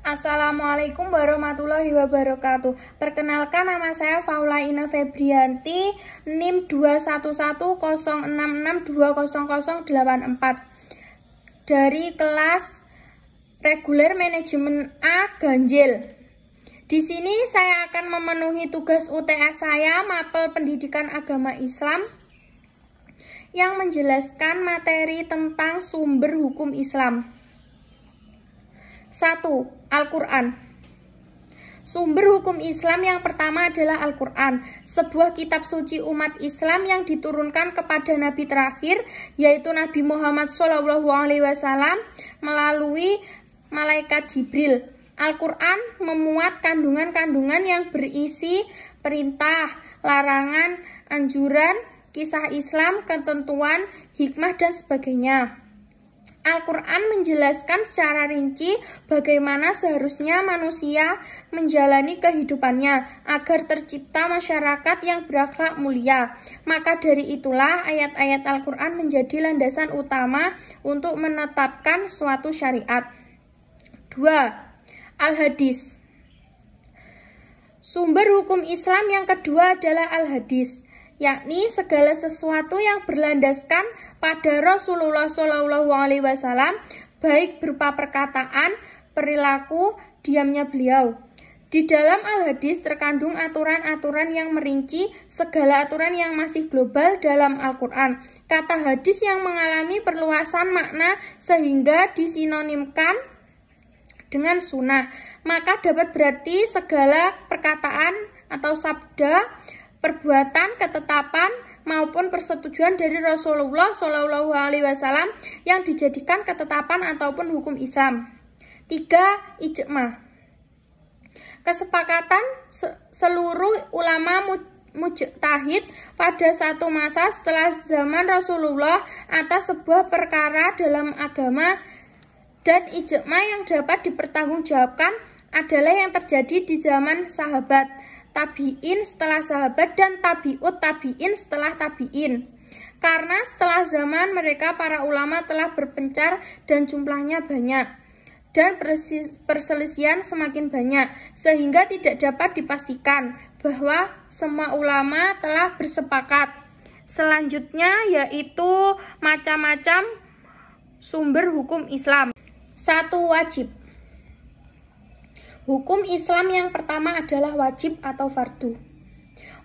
Assalamualaikum warahmatullahi wabarakatuh. Perkenalkan, nama saya Faula Ina Febrianti, NIM 21106620084 dari kelas reguler manajemen A Ganjil. Di sini saya akan memenuhi tugas UTS saya, mapel pendidikan agama Islam, yang menjelaskan materi tentang sumber hukum Islam. 1. Al-Quran. Sumber hukum Islam yang pertama adalah Al-Quran, sebuah kitab suci umat Islam yang diturunkan kepada Nabi terakhir, yaitu Nabi Muhammad SAW melalui malaikat Jibril. Al-Quran memuat kandungan-kandungan yang berisi perintah, larangan, anjuran, kisah Islam, ketentuan, hikmah, dan sebagainya. Al-Quran menjelaskan secara rinci bagaimana seharusnya manusia menjalani kehidupannya agar tercipta masyarakat yang berakhlak mulia. Maka dari itulah ayat-ayat Al-Quran menjadi landasan utama untuk menetapkan suatu syariat. 2. Al-Hadis. Sumber hukum Islam yang kedua adalah Al-Hadis, yakni segala sesuatu yang berlandaskan pada Rasulullah SAW, baik berupa perkataan, perilaku, diamnya beliau. Di dalam Al-Hadis terkandung aturan-aturan yang merinci segala aturan yang masih global dalam Al-Quran. Kata hadis yang mengalami perluasan makna sehingga disinonimkan dengan sunnah, maka dapat berarti segala perkataan atau sabda, perbuatan, ketetapan, maupun persetujuan dari Rasulullah SAW yang dijadikan ketetapan ataupun hukum Islam. 3. Ijma. Kesepakatan seluruh ulama mujtahid pada satu masa setelah zaman Rasulullah atas sebuah perkara dalam agama, dan ijma yang dapat dipertanggungjawabkan adalah yang terjadi di zaman sahabat, tabi'in setelah sahabat, dan tabi'ut tabi'in setelah tabi'in. Karena setelah zaman mereka para ulama telah berpencar dan jumlahnya banyak, dan perselisihan semakin banyak, sehingga tidak dapat dipastikan bahwa semua ulama telah bersepakat. Selanjutnya yaitu macam-macam sumber hukum Islam. 1. Wajib. Hukum Islam yang pertama adalah wajib atau fardu.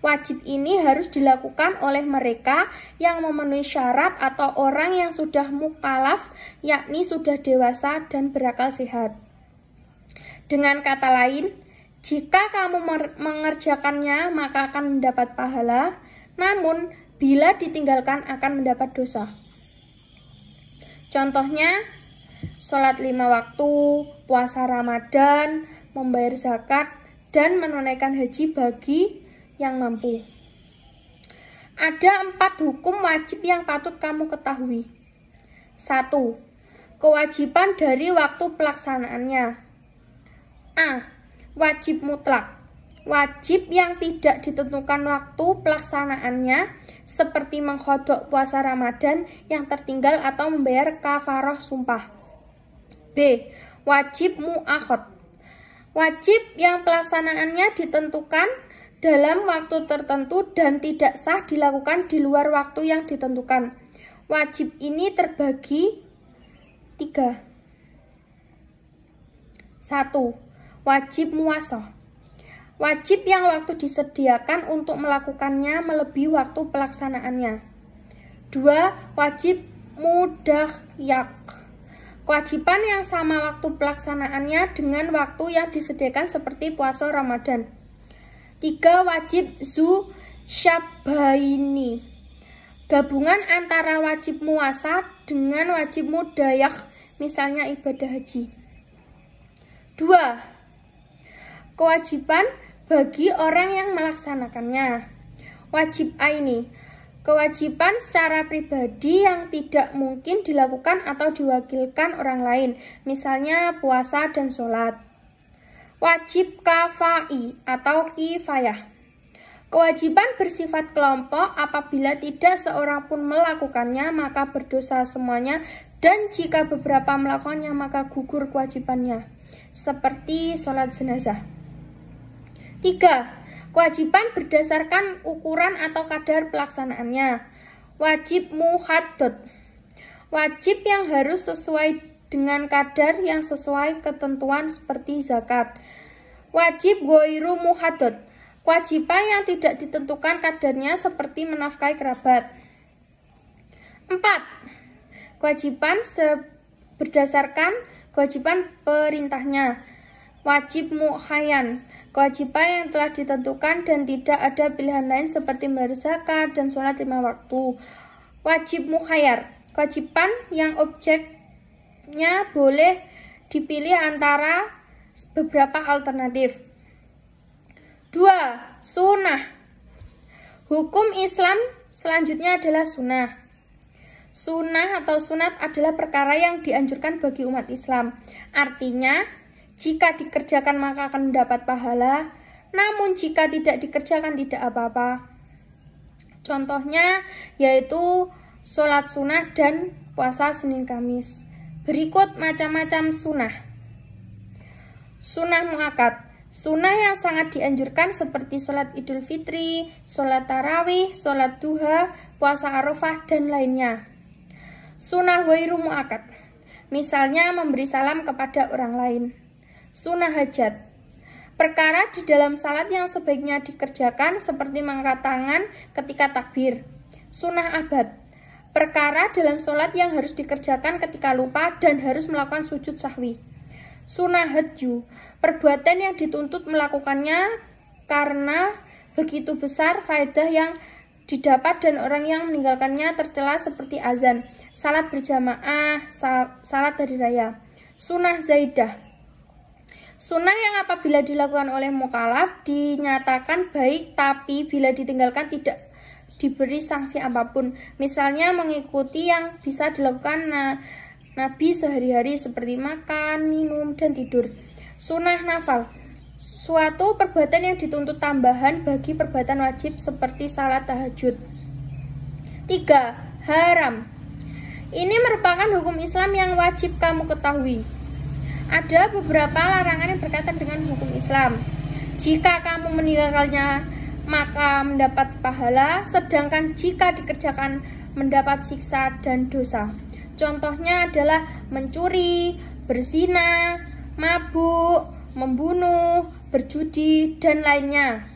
Wajib ini harus dilakukan oleh mereka yang memenuhi syarat atau orang yang sudah mukallaf, yakni sudah dewasa dan berakal sehat. Dengan kata lain, jika kamu mengerjakannya maka akan mendapat pahala, namun bila ditinggalkan akan mendapat dosa. Contohnya, sholat 5 waktu, puasa Ramadan, membayar zakat, dan menunaikan haji bagi yang mampu. Ada 4 hukum wajib yang patut kamu ketahui. 1. Kewajiban dari waktu pelaksanaannya. A. Wajib mutlak. Wajib yang tidak ditentukan waktu pelaksanaannya, seperti mengqadha puasa Ramadan yang tertinggal atau membayar kafarah sumpah. B. Wajib mu'akhad. Wajib yang pelaksanaannya ditentukan dalam waktu tertentu dan tidak sah dilakukan di luar waktu yang ditentukan. Wajib ini terbagi 3. 1. Wajib muwasah. Wajib yang waktu disediakan untuk melakukannya melebihi waktu pelaksanaannya. 2. Wajib mudahyak. Kewajiban yang sama waktu pelaksanaannya dengan waktu yang disediakan seperti puasa Ramadan. 3. Wajib zu syabaini. Gabungan antara wajib muwasah dengan wajib mudayak, misalnya ibadah haji. 2. Kewajiban bagi orang yang melaksanakannya. Wajib aini. Kewajiban secara pribadi yang tidak mungkin dilakukan atau diwakilkan orang lain, misalnya puasa dan sholat. Wajib kafai atau kifayah. Kewajiban bersifat kelompok, apabila tidak seorang pun melakukannya maka berdosa semuanya, dan jika beberapa melakukannya maka gugur kewajibannya, seperti sholat jenazah. 3. Kewajiban berdasarkan ukuran atau kadar pelaksanaannya. Wajib muhaddad, wajib yang harus sesuai dengan kadar yang sesuai ketentuan seperti zakat. Wajib ghairu muhaddad, kewajiban yang tidak ditentukan kadarnya seperti menafkahi kerabat. 4. Kewajiban berdasarkan kewajiban perintahnya. Wajib muayyan, kewajiban yang telah ditentukan dan tidak ada pilihan lain seperti membayar zakat dan sholat 5 waktu. Wajib mukhayyar, kewajiban yang objeknya boleh dipilih antara beberapa alternatif. 2. Sunnah, hukum Islam selanjutnya adalah sunnah. Sunnah atau sunat adalah perkara yang dianjurkan bagi umat Islam. Artinya, jika dikerjakan maka akan mendapat pahala, namun jika tidak dikerjakan tidak apa-apa. Contohnya yaitu sholat sunnah dan puasa Senin Kamis. Berikut macam-macam sunnah. Sunnah muakkad, sunnah yang sangat dianjurkan seperti sholat Idul Fitri, sholat tarawih, sholat duha, puasa Arafah, dan lainnya. Sunnah ghairu muakkad, misalnya memberi salam kepada orang lain. Sunnah hajat, perkara di dalam salat yang sebaiknya dikerjakan seperti mengangkat tangan ketika takbir. Sunnah abad, perkara dalam sholat yang harus dikerjakan ketika lupa dan harus melakukan sujud sahwi. Sunnah hadyu, perbuatan yang dituntut melakukannya karena begitu besar faedah yang didapat dan orang yang meninggalkannya tercela seperti azan, salat berjamaah, salat hari raya. Sunnah zaidah, sunnah yang apabila dilakukan oleh mukallaf dinyatakan baik, tapi bila ditinggalkan tidak diberi sanksi apapun. Misalnya mengikuti yang bisa dilakukan Nabi sehari-hari seperti makan, minum, dan tidur. Sunnah nafal, suatu perbuatan yang dituntut tambahan bagi perbuatan wajib seperti salat tahajud. 3. Haram, ini merupakan hukum Islam yang wajib kamu ketahui. Ada beberapa larangan yang berkaitan dengan hukum Islam. Jika kamu meninggalkannya maka mendapat pahala, sedangkan jika dikerjakan mendapat siksa dan dosa. Contohnya adalah mencuri, berzina, mabuk, membunuh, berjudi, dan lainnya.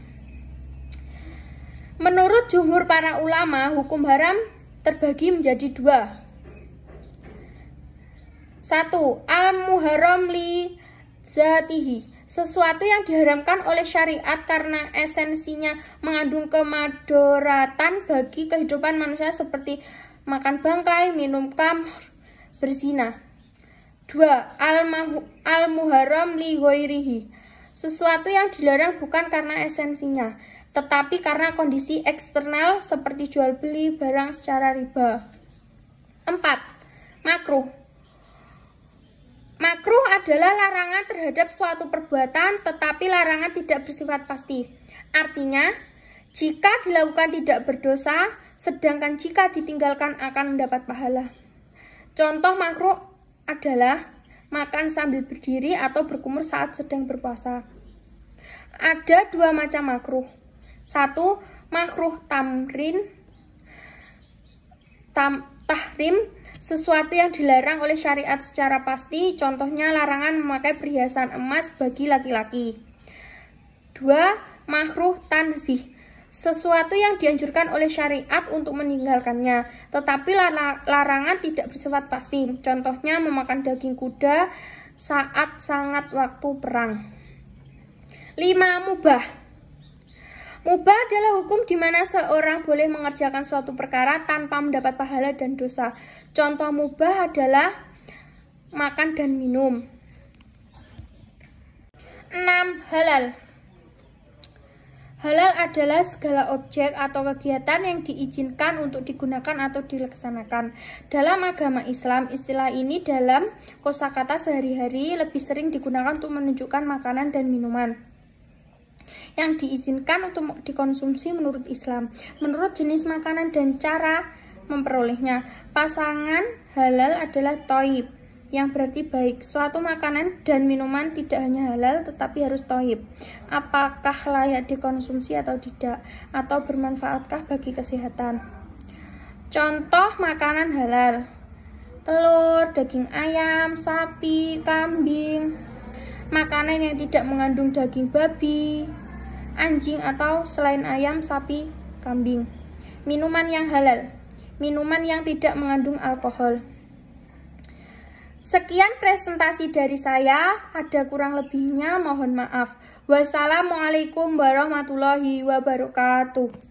Menurut jumhur para ulama, hukum haram terbagi menjadi 2. 1. Al-muharram li zatihi, sesuatu yang diharamkan oleh syariat karena esensinya mengandung kemadaratan bagi kehidupan manusia seperti makan bangkai, minum khamr, berzina. 2. Al-muharram li ghairihi, sesuatu yang dilarang bukan karena esensinya, tetapi karena kondisi eksternal seperti jual beli barang secara riba. 4. Makruh, makruh adalah larangan terhadap suatu perbuatan, tetapi larangan tidak bersifat pasti. Artinya, jika dilakukan tidak berdosa, sedangkan jika ditinggalkan akan mendapat pahala. Contoh makruh adalah makan sambil berdiri atau berkumur saat sedang berpuasa. Ada 2 macam makruh. 1. Makruh tahrim, sesuatu yang dilarang oleh syariat secara pasti, contohnya larangan memakai perhiasan emas bagi laki-laki. 2. Makruh tanzih, sesuatu yang dianjurkan oleh syariat untuk meninggalkannya, tetapi larangan tidak bersifat pasti, contohnya memakan daging kuda saat sangat waktu perang. 5. Mubah, mubah adalah hukum di mana seorang boleh mengerjakan suatu perkara tanpa mendapat pahala dan dosa. Contoh mubah adalah makan dan minum. 6. Halal, halal adalah segala objek atau kegiatan yang diizinkan untuk digunakan atau dilaksanakan. Dalam agama Islam, istilah ini dalam kosakata sehari-hari lebih sering digunakan untuk menunjukkan makanan dan minuman yang diizinkan untuk dikonsumsi menurut Islam. Menurut jenis makanan dan cara memperolehnya, pasangan halal adalah thayyib, yang berarti baik. Suatu makanan dan minuman tidak hanya halal tetapi harus thayyib. Apakah layak dikonsumsi atau tidak, atau bermanfaatkah bagi kesehatan? Contoh makanan halal: telur, daging ayam, sapi, kambing. Makanan yang tidak mengandung daging babi, anjing atau selain ayam, sapi, kambing. Minuman yang halal: minuman yang tidak mengandung alkohol. Sekian presentasi dari saya, ada kurang lebihnya mohon maaf. Wassalamualaikum warahmatullahi wabarakatuh.